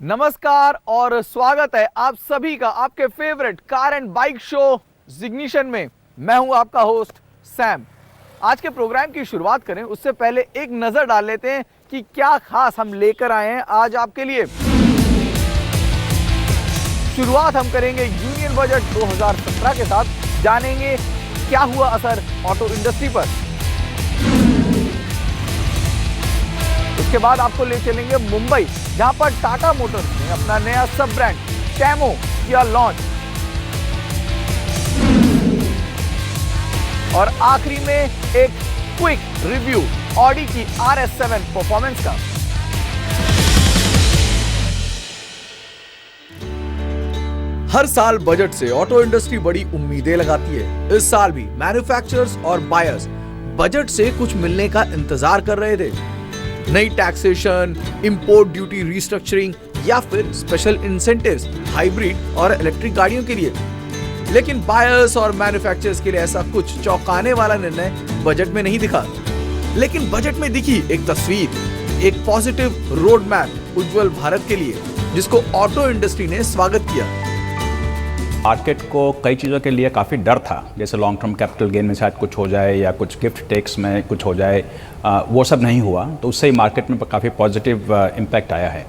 नमस्कार और स्वागत है आप सभी का आपके favourite car and bike show जिग्निशन में। मैं हूं आपका होस्ट सैम। आज के प्रोग्राम की शुरुआत करें उससे पहले एक नजर डाल लेते हैं कि क्या खास हम लेकर आए हैं आज आपके लिए। शुरुआत हम करेंगे यूनियन बजट 2017 के साथ। जानेंगे क्या हुआ असर ऑटो इंडस्ट्री पर। उसके बाद आपको ले चलेंगे मुंबई, जहां पर टाटा मोटर्स ने अपना नया सब ब्रांड कैमो किया लॉन्च। और आखिरी में एक क्विक रिव्यू ऑडी की RS7 परफॉर्मेंस का। हर साल बजट से ऑटो इंडस्ट्री बड़ी उम्मीदें लगाती है। इस साल भी मैन्युफैक्चरर्स और बायर्स बजट से कुछ मिलने का इंतजार कर रहे थे। नई टैक्सेशन, इंपोर्ट ड्यूटी रिस्ट्रक्चरिंग या फिर स्पेशल इंसेंटिव्स हाइब्रिड और इलेक्ट्रिक गाड़ियों के लिए। लेकिन बायर्स और मैन्युफैक्चरर्स के लिए ऐसा कुछ चौंकाने वाला निर्णय बजट में नहीं दिखा। लेकिन बजट में दिखी एक तस्वीर, एक पॉजिटिव रोड मैप उज्जवल भारत के लिए, जिसको ऑटो इंडस्ट्री ने स्वागत किया। मार्केट को कई चीज़ों के लिए काफ़ी डर था, जैसे लॉन्ग टर्म कैपिटल गेन में शायद कुछ हो जाए या कुछ गिफ्ट टैक्स में कुछ हो जाए। वो सब नहीं हुआ, तो उससे ही मार्केट में काफ़ी पॉजिटिव इम्पैक्ट आया है।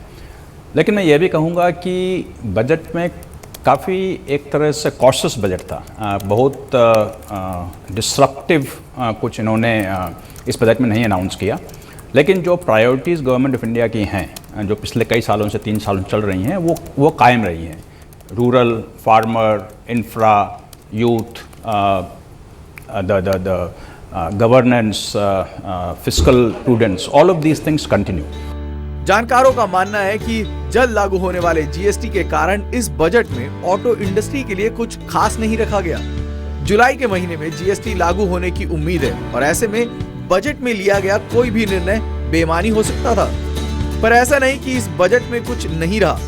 लेकिन मैं ये भी कहूँगा कि बजट में काफ़ी एक तरह से कॉशियस बजट था। बहुत डिस्रप्टिव कुछ इन्होंने इस बजट में नहीं अनाउंस किया। लेकिन जो प्रायोरिटीज़ गवर्नमेंट ऑफ इंडिया की हैं, जो पिछले कई सालों से 3 सालों चल रही हैं, वो कायम रही हैं। Rural, farmer, infra, youth, the governance, fiscal prudence, all of these things continue. जानकारों का मानना है कि जल्द लागू होने वाले जीएसटी के कारण इस बजट में ऑटो इंडस्ट्री के लिए कुछ खास नहीं रखा गया। जुलाई के महीने में जीएसटी लागू होने की उम्मीद है और ऐसे में बजट में लिया गया कोई भी निर्णय बेईमानी हो सकता था। पर ऐसा नहीं कि इस बजट में कुछ नहीं रहा।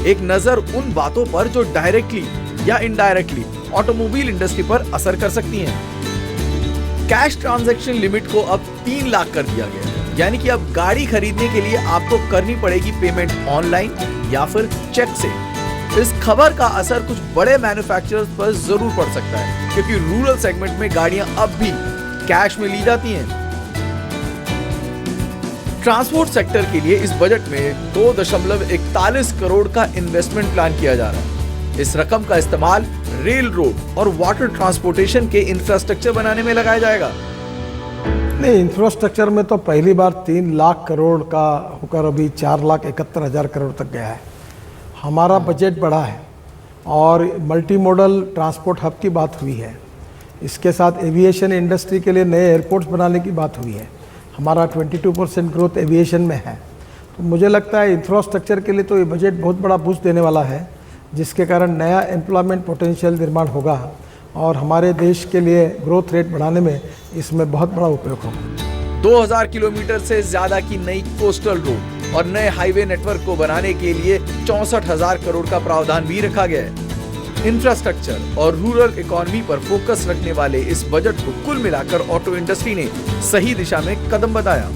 एक नजर उन बातों पर जो डायरेक्टली या इनडायरेक्टली ऑटोमोबाइल इंडस्ट्री पर असर कर सकती हैं। कैश ट्रांजैक्शन लिमिट को अब 3 लाख कर दिया गया है, यानी कि अब गाड़ी खरीदने के लिए आपको करनी पड़ेगी पेमेंट ऑनलाइन या फिर चेक से। इस खबर का असर कुछ बड़े मैन्युफैक्चरर्स पर जरूर पड़ सकता है, क्योंकि रूरल सेगमेंट में गाड़ियां अब भी कैश में ली जाती हैं। ट्रांसपोर्ट सेक्टर के लिए इस बजट में 2.41 करोड़ का इन्वेस्टमेंट प्लान किया जा रहा है। इस रकम का इस्तेमाल रेल, रोड और वाटर ट्रांसपोर्टेशन के इंफ्रास्ट्रक्चर बनाने में लगाया जाएगा। नहीं, इंफ्रास्ट्रक्चर में तो पहली बार 3 लाख करोड़ का होकर अभी 4,71,000 करोड़ तक गया है। हमारा बजट बढ़ा है और मल्टी मॉडल ट्रांसपोर्ट हब की बात हुई है। इसके साथ एविएशन इंडस्ट्री के लिए नए एयरपोर्ट्स बनाने की बात हुई है। हमारा 22% ग्रोथ एविएशन में है। तो मुझे लगता है इंफ्रास्ट्रक्चर के लिए तो ये बजट बहुत बड़ा बूस्ट देने वाला है, जिसके कारण नया एम्प्लॉयमेंट पोटेंशियल निर्माण होगा और हमारे देश के लिए ग्रोथ रेट बढ़ाने में इसमें बहुत बड़ा उपयोग होगा। 2000 किलोमीटर से ज्यादा की नई कोस्टल रोड और नए हाईवे नेटवर्क को बनाने के लिए 64,000 करोड़ का प्रावधान भी रखा गया है। इंफ्रास्ट्रक्चर और रूरल इकोनॉमी पर फोकस रखने वाले इस बजट को कुल मिलाकर ऑटो इंडस्ट्री ने सही दिशा में कदम बताया।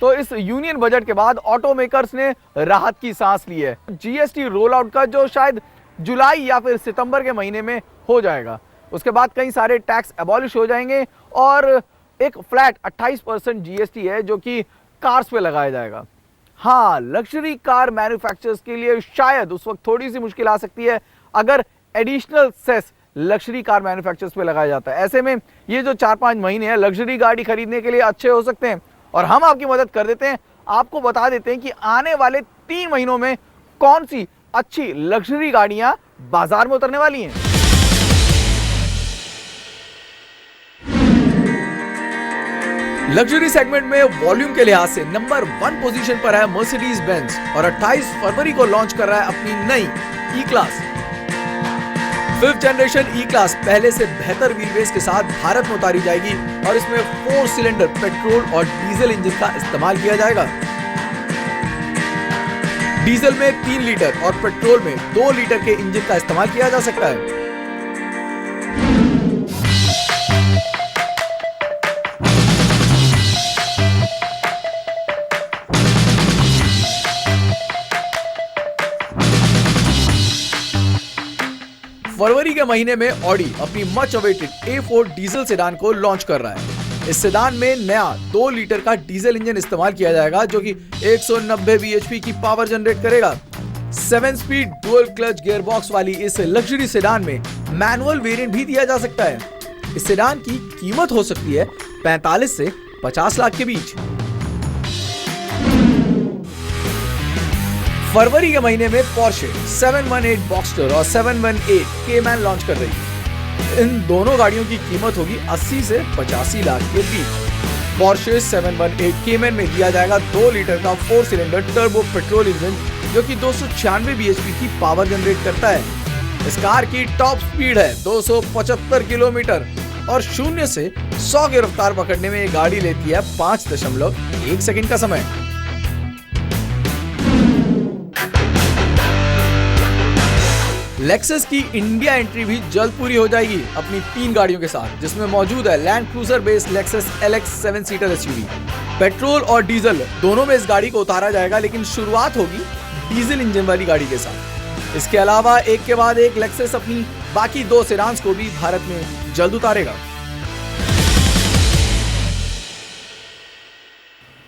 तो इस यूनियन बजट के बाद ऑटो मेकर्स ने राहत की सांस ली है। जीएसटी रोल आउट का जो शायद जुलाई या फिर सितंबर के महीने में हो जाएगा। उसके बाद कई सारे टैक्स एबॉलिश हो जाएंगे और एक फ्लैट 28% जीएसटी है जो कि कार्स पे लगाया जाएगा। हाँ, लग्जरी कार मैन्युफैक्चरर्स के लिए शायद उस वक्त थोड़ी सी मुश्किल आ सकती है अगर additional cess luxury car manufacturers पे लगाया जाता है। ऐसे में ये जो 4-5 महीने हैं लग्जरी गाड़ी खरीदने के लिए अच्छे हो सकते हैं और हम आपकी मदद कर देते हैं। आपको बता देते हैं कि आने वाले 3 महीनों में कौन सी अच्छी लग्जरी गाड़ियां बाजार में उतरने वाली हैं। लग्जरी सेगमेंट में वॉल्यूम के लिहाज से नंबर 1 पोजीशन पर है मर्सिडीज बेंज और 28 फरवरी को लॉन्च कर रहा है अपनी नई ई क्लास। 5th जनरेशन ई क्लास पहले से बेहतर व्हीलबेस के साथ भारत में उतारी जाएगी और इसमें 4 सिलेंडर पेट्रोल और डीजल इंजन का इस्तेमाल किया जाएगा। डीजल में 3 लीटर और पेट्रोल में 2 लीटर के इंजन का इस्तेमाल किया जा सकता है। फरवरी के महीने में ऑडी अपनी much awaited A4 diesel sedan को लॉन्च कर रहा है। इस सेडान में नया 2 लीटर का डीजल इंजन इस्तेमाल किया जाएगा जो कि 190 bhp की पावर जनरेट करेगा। 7 स्पीड डुअल क्लच गियरबॉक्स वाली इस लग्जरी सेडान में मैनुअल वेरिएंट भी दिया जा सकता है। इस सेडान की कीमत हो सकती है 45 से 50 लाख के बीच। फरवरी के महीने में पोर्शे 718 बॉक्स्टर और 718 केमैन लॉन्च कर रही है। इन दोनों गाड़ियों की कीमत होगी 80 से 85 लाख के बीच। पोर्शे 718 केमैन में दिया जाएगा 2 लीटर का 4 सिलेंडर टर्बो पेट्रोल इंजन जो कि 296 bhp की पावर जनरेट करता है। इस कार की टॉप स्पीड है 275 किलोमीटर और 0 से 100 की रफ्तार पकड़ने में ये गाड़ी लेती है 5.1 सेकंड का समय। लेक्सस की इंडिया एंट्री भी जल्द पूरी हो जाएगी अपनी 3 गाड़ियों के साथ, जिसमें मौजूद है land cruiser based Lexus LX 7 seater SUV. Petrol और डीजल दोनों में इस गाड़ी को उतारा जाएगा, लेकिन शुरुआत होगी डीजल इंजन वाली गाड़ी के साथ। इसके अलावा एक के बाद एक लेक्सस अपनी बाकी 2 सेडान्स को भी भारत में जल्द उतारेगा।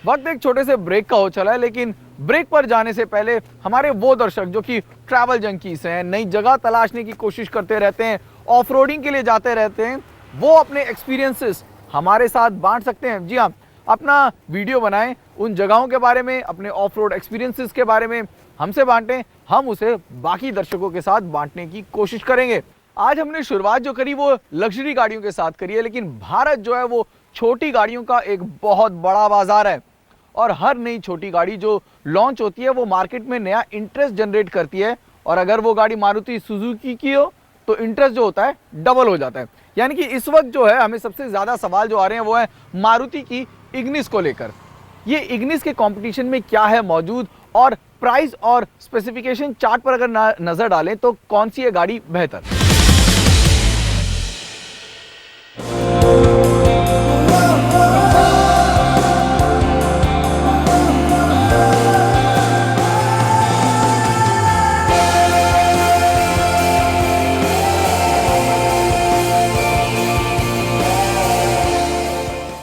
वक्त एक छोटे से ब्रेक का हो चला है, लेकिन ब्रेक पर जाने से पहले हमारे वो दर्शक जो कि ट्रैवल जंकीज हैं, नई जगह तलाशने की कोशिश करते रहते हैं, ऑफ रोडिंग के लिए जाते रहते हैं, वो अपने एक्सपीरियंसेस हमारे साथ बांट सकते हैं। जी हाँ, अपना वीडियो बनाएं उन जगहों के बारे में, अपने ऑफ रोड एक्सपीरियंसेस के बारे में हमसे बांटें, हम उसे बाकी दर्शकों के साथ बांटने की कोशिश करेंगे। आज हमने शुरुआत जो करी वो लग्जरी गाड़ियों के साथ करी है, लेकिन भारत जो है वो छोटी गाड़ियों का एक बहुत बड़ा बाजार है और हर नई छोटी गाड़ी जो लॉन्च होती है वो मार्केट में नया इंटरेस्ट जनरेट करती है। और अगर वो गाड़ी मारुति सुजुकी की हो तो इंटरेस्ट जो होता है डबल हो जाता है। यानी कि इस वक्त जो है हमें सबसे ज्यादा सवाल जो आ रहे हैं वो है मारुति की इग्निस को लेकर। ये इग्निस के कंपटीशन में क्या है मौजूद और प्राइस और स्पेसिफिकेशन चार्ट पर अगर नजर डालें तो कौन सी है गाड़ी बेहतर।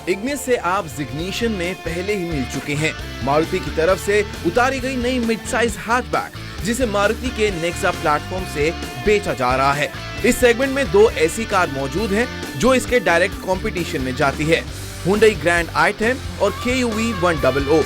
इग्निस से आप जिग्निशन में पहले ही मिल चुके हैं। मारुति की तरफ से उतारी गई नई मिड साइज हैचबैक जिसे मारुति के नेक्सा प्लेटफॉर्म से बेचा जा रहा है। इस सेगमेंट में 2 ऐसी कार मौजूद हैं जो इसके डायरेक्ट कंपटीशन में जाती है, Hyundai ग्रैंड i10 और KUV 100।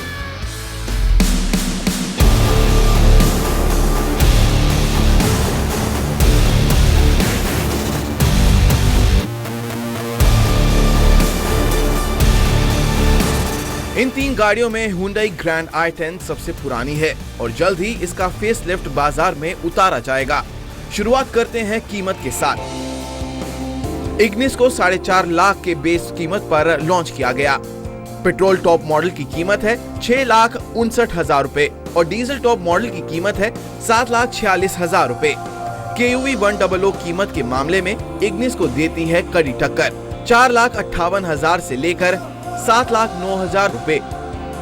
इन 3 गाड़ियों में Hyundai ग्रैंड i10 सबसे पुरानी है और जल्द ही इसका फेसलिफ्ट बाजार में उतारा जाएगा। शुरुआत करते हैं कीमत के साथ। इग्निस को 4.5 लाख के बेस कीमत पर लॉन्च किया गया। पेट्रोल टॉप मॉडल की कीमत है 6,59,000 रुपए और डीजल टॉप मॉडल की कीमत है 7,46,000 रुपए। KUV 100 कीमत के मामले में इग्निस को देती है कड़ी टक्कर। 4,58,000 से लेकर 7,09,000 रुपए।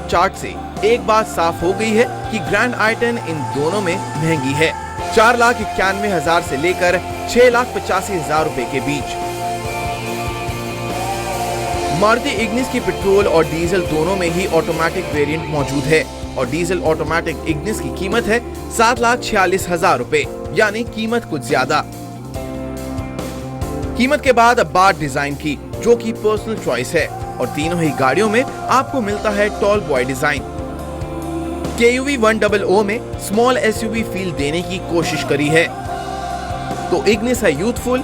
चार्ट से एक बात साफ हो गई है कि ग्रैंड i10 इन दोनों में महंगी है, 4,91,000 से लेकर 6,85,000 रुपए के बीच। मारुति इग्निस की पेट्रोल और डीजल दोनों में ही ऑटोमेटिक वेरिएंट मौजूद है और डीजल ऑटोमेटिक इग्निस की कीमत है 7,46,000 रुपए, यानी कीमत कुछ ज्यादा। कीमत के बाद अब बात डिजाइन की, जो कि पर्सनल चॉइस है और तीनों ही गाड़ियों में आपको मिलता है टॉल बॉय डिजाइन। KUV 100 में स्मॉल SUV फील देने की कोशिश करी है, तो इग्निस है यूथफुल।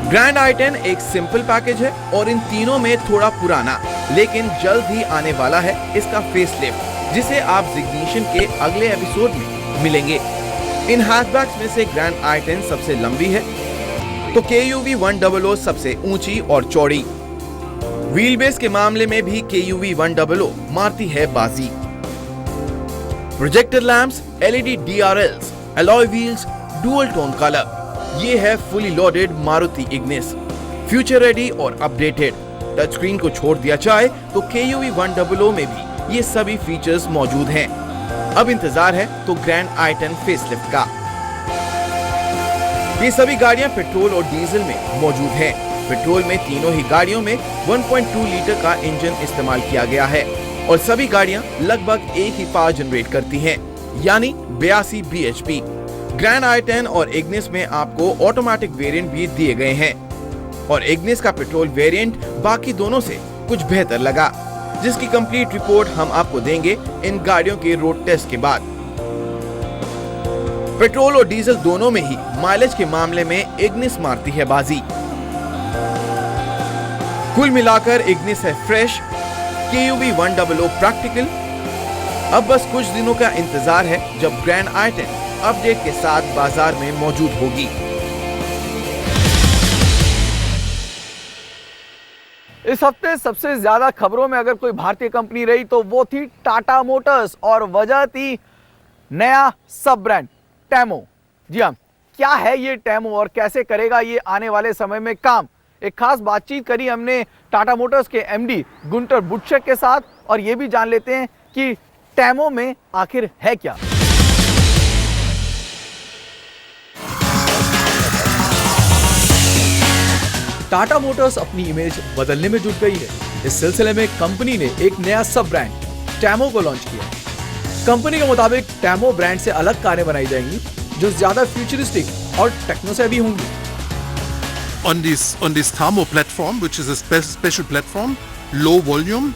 ग्रैंड i10 एक सिंपल पैकेज है और इन तीनों में थोड़ा पुराना लेकिन जल्द ही आने वाला है इसका फेसलिफ्ट, जिसे आप जिग्निशन के अगले एपिसोड में मिलेंगे। इन हैचबैक्स में से ग्रैंड i10 सबसे लंबी है तो KUV 100 सबसे ऊंची और चौड़ी। व्हील बेस के मामले में भी KUV 100 मारती है बाजी। Projector lamps, LED DRLs, alloy wheels, dual tone colour, ये है fully loaded Maruti Ignis, future ready और अपडेटेड। टच स्क्रीन को छोड़ दिया जाए तो KUV 100 में भी ये सभी फीचर्स मौजूद हैं। अब इंतजार है तो ग्रैंड i10 फेसलिफ्ट का। ये सभी गाड़ियां पेट्रोल और डीजल में मौजूद हैं। पेट्रोल में तीनों ही गाड़ियों में 1.2 लीटर का इंजन इस्तेमाल किया गया है और सभी गाड़ियां लगभग एक ही पावर जनरेट करती हैं, यानी 82 bhp। ग्रैंड i10 और इग्निस में आपको ऑटोमेटिक वेरिएंट भी दिए गए हैं और इग्निस का पेट्रोल वेरिएंट बाकी दोनों से कुछ बेहतर लगा, जिसकी कंप्लीट रिपोर्ट हम आपको देंगे इन गाड़ियों के रोड टेस्ट के बाद। पेट्रोल और डीजल दोनों में ही माइलेज के मामले में इग्निस मारती है बाजी। कुल मिलाकर इग्निस है फ्रेश, KUV 100 प्रैक्टिकल। अब बस कुछ दिनों का इंतजार है जब ग्रैंड i10 अपडेट के साथ बाजार में मौजूद होगी। इस हफ्ते सबसे ज्यादा खबरों में अगर कोई भारतीय कंपनी रही तो वो थी टाटा मोटर्स और वजह थी नया सब ब्रांड टेमो। जी हाँ, क्या है ये टेमो और कैसे करेगा ये आने वाले समय में काम। एक खास बातचीत करी हमने टाटा मोटर्स के MD गुंटर बुटशेक के साथ और ये भी जान लेते हैं कि टेमो में आखिर है क्या। टाटा मोटर्स अपनी इमेज बदलने में जुट गई है। इस सिलसिले में कंपनी ने एक नया सब ब्रांड टेमो को लॉन्च किया। कंपनी के मुताबिक टेमो ब्रांड से अलग कारें बनाई जाएंगी जो ज्यादा फ्यूचरिस्टिक और टेक्नो सेवी होंगी। On this Tamo platform, which is a special platform, low volume,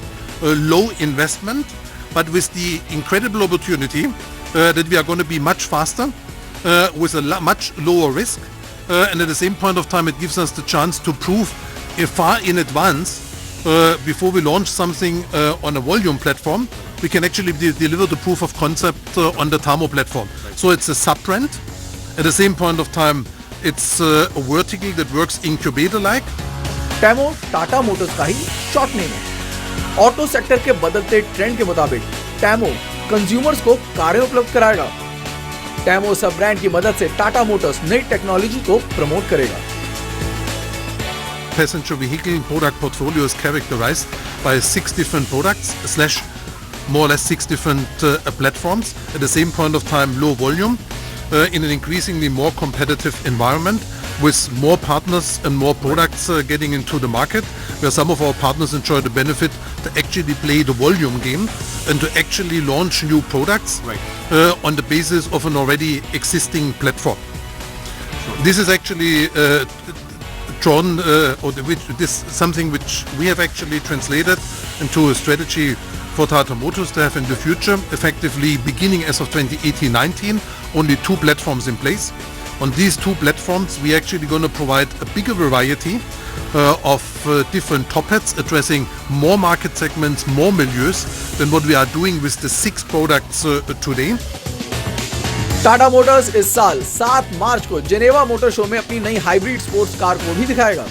low investment, but with the incredible opportunity that we are going to be much faster, with a much lower risk, and at the same point of time it gives us the chance to prove far in advance, before we launch something on a volume platform, we can actually deliver the proof of concept on the Tamo platform. So it's a sub-brand. At the same point of time, it's a vertical that works incubator-like. TEMO Tata Motors का ही short name है। Auto sector के बदलते trend के मुताबिक टेमो consumers को कारें उपलब्ध कराएगा। टेमो सब ब्रांड की मदद से टाटा मोटर्स नई टेक्नोलॉजी को प्रमोट करेगा। Passenger vehicle product portfolio is characterized by 6 different products / more or less 6 different platforms. At the same point of time, low volume, in an increasingly more competitive environment with more partners and more products getting into the market, where some of our partners enjoy the benefit to actually play the volume game and to actually launch new products on the basis of an already existing platform. This is actually drawn, something which we have actually translated into a strategy for Tata Motors to have in the future, effectively beginning as of 2018-19, only 2 platforms in place. On these 2 platforms, we actually going to provide a bigger variety of different top hats addressing more market segments, more milieus than what we are doing with the 6 products today. Tata Motors इस साल 7 मार्च को Geneva motor show में अपनी नई hybrid sports car को भी दिखाएगा।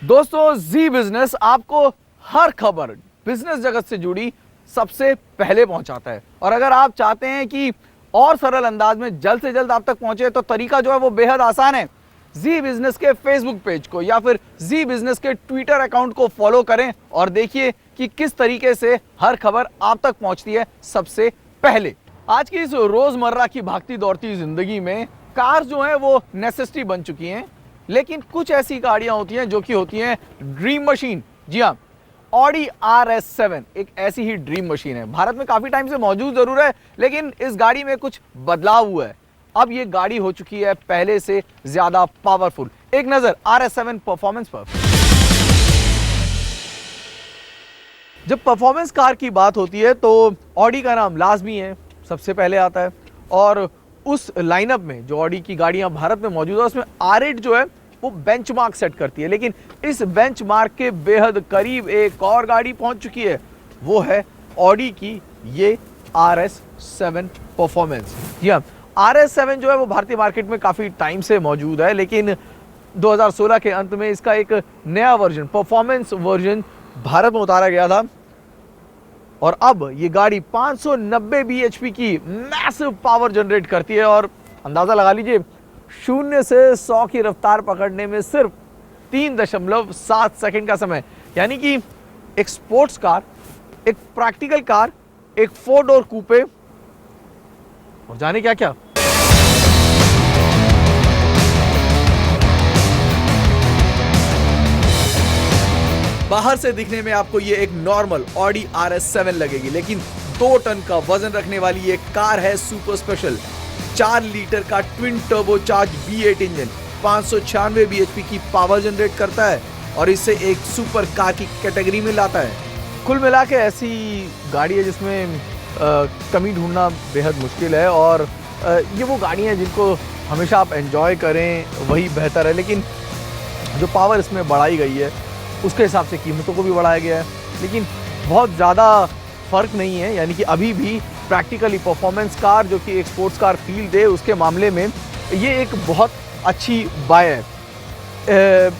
दोस्तों, जी बिजनेस आपको हर खबर बिजनेस जगत से जुड़ी सबसे पहले पहुंचाता है और अगर आप चाहते हैं कि और सरल अंदाज में जल्द से जल्द आप तक पहुंचे तो तरीका जो है वो बेहद आसान है। जी बिजनेस के फेसबुक पेज को या फिर जी बिजनेस के ट्विटर अकाउंट को फॉलो करें और देखिए कि किस तरीके से हर खबर आप तक पहुंचती है सबसे पहले। आज की इस रोजमर्रा की भागती दौड़ती जिंदगी में कार जो है वो नेसेसिटी बन चुकी हैं, लेकिन कुछ ऐसी गाड़ियां होती हैं जो कि होती हैं ड्रीम मशीन। जी हाँ, ऑडी RS7 एक ऐसी ही ड्रीम मशीन है। भारत में काफी टाइम से मौजूद जरूर है, लेकिन इस गाड़ी में कुछ बदलाव हुआ है। अब ये गाड़ी हो चुकी है पहले से ज्यादा पावरफुल। एक नजर RS7 परफॉर्मेंस पर। जब परफॉर्मेंस कार की बात होती है तो ऑडी का नाम लाजमी है, सबसे पहले आता है और उस लाइनअप में जो ऑडी की गाड़ियां भारत में मौजूद है उसमें R8 जो है वो बेंचमार्क सेट करती है, लेकिन इस बेंचमार्क के बेहद करीब एक और गाड़ी पहुंच चुकी है, वो है ऑडी की ये RS7 परफॉर्मेंस। जी हाँ, RS7 जो है वो भारतीय मार्केट में काफी टाइम से मौजूद है, लेकिन 2016 के अंत में इसका एक नया वर्जन, परफॉर्मेंस वर्जन भारत में उतारा गया था और अब ये गाड़ी 590 bhp की मैसिव पावर जनरेट करती है और अंदाजा लगा लीजिए 0 से 100 की रफ्तार पकड़ने में सिर्फ 3.7 सेकंड का समय। यानी कि एक स्पोर्ट्स कार, एक प्रैक्टिकल कार एक 4 डोर कूपे और जाने क्या क्या। बाहर से दिखने में आपको ये एक नॉर्मल ऑडी RS7 लगेगी, लेकिन 2 टन का वजन रखने वाली ये कार है सुपर स्पेशल। 4 लीटर का twin turbocharge V8 engine 596 bhp की पावर जनरेट करता है और इसे एक सुपर कार की कैटेगरी में लाता है। कुल मिला के ऐसी गाड़ी है जिसमें कमी ढूंढना बेहद मुश्किल है और ये वो गाड़ी है जिनको हमेशा आप एंजॉय करें वही बेहतर है, लेकिन जो पावर इसमें बढ़ाई गई है उसके हिसाब से कीमतों को भी बढ़ाया गया है, लेकिन बहुत ज़्यादा फ़र्क नहीं है। यानी कि अभी भी प्रैक्टिकली परफॉर्मेंस कार जो कि एक स्पोर्ट्स कार फील दे उसके मामले में ये एक बहुत अच्छी बाय है।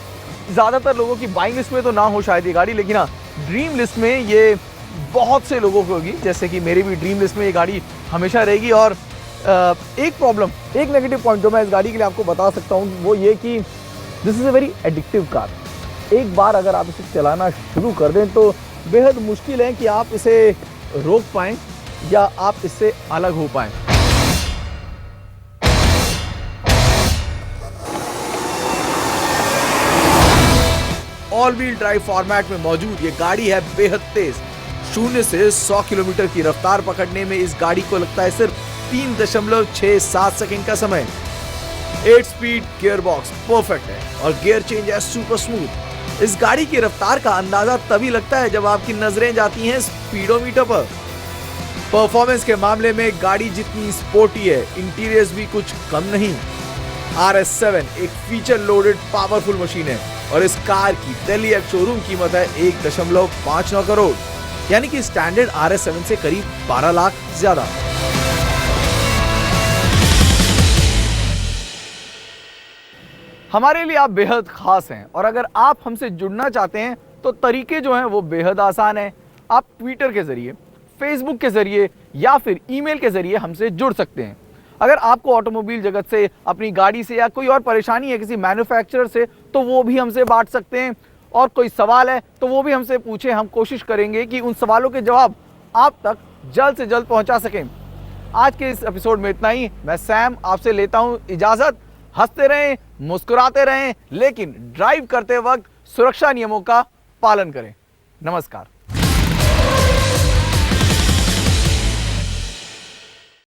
ज़्यादातर लोगों की बाइंग लिस्ट में तो ना हो शायद ये गाड़ी, लेकिन हाँ ड्रीम लिस्ट में ये बहुत से लोगों को होगी, जैसे कि मेरी भी ड्रीम लिस्ट में ये गाड़ी हमेशा रहेगी। और एक प्रॉब्लम, एक नेगेटिव पॉइंट जो मैं इस गाड़ी के लिए आपको बता सकता हूँ वो ये कि this is a very addictive car. एक बार अगर आप इसे चलाना शुरू कर दें तो बेहद मुश्किल है कि आप इसे रोक पाएं या आप इससे अलग हो पाएं। ऑल व्हील ड्राइव फॉर्मेट में मौजूद ये गाड़ी है बेहद तेज। 0 से 100 किलोमीटर की रफ्तार पकड़ने में इस गाड़ी को लगता है सिर्फ 3.67 सेकंड का समय। 8 स्पीड गियर बॉक्स परफेक्ट है और गियर चेंज है सुपर स्मूथ। इस गाड़ी की रफ्तार का अंदाजा तभी लगता है जब आपकी नजरें जाती हैं स्पीडोमीटर पर। परफॉर्मेंस के मामले में गाड़ी जितनी स्पोर्टी है, इंटीरियर्स भी कुछ कम नहीं। RS7 एक फीचर लोडेड पावरफुल मशीन है और इस कार की दिल्ली एक्स शोरूम कीमत है 1.59 करोड़, यानी कि स्टैंडर्ड RS7 से करीब 12 लाख ज्यादा। हमारे लिए आप बेहद खास हैं और अगर आप हमसे जुड़ना चाहते हैं तो तरीके जो हैं वो बेहद आसान हैं। आप ट्विटर के जरिए, फेसबुक के जरिए या फिर ईमेल के जरिए हमसे जुड़ सकते हैं। अगर आपको ऑटोमोबाइल जगत से, अपनी गाड़ी से या कोई और परेशानी है किसी मैन्युफैक्चरर से, तो वो भी हमसे बांट सकते हैं। और कोई सवाल है तो वो भी हमसे पूछें, हम कोशिश करेंगे कि उन सवालों के जवाब आप तक जल्द से जल्द पहुंचा सकें। आज के इस एपिसोड में इतना ही। मैं सैम आपसे लेता हूं इजाजत। हंसते रहें, मुस्कुराते रहें, लेकिन ड्राइव करते वक्त सुरक्षा नियमों का पालन करें। नमस्कार।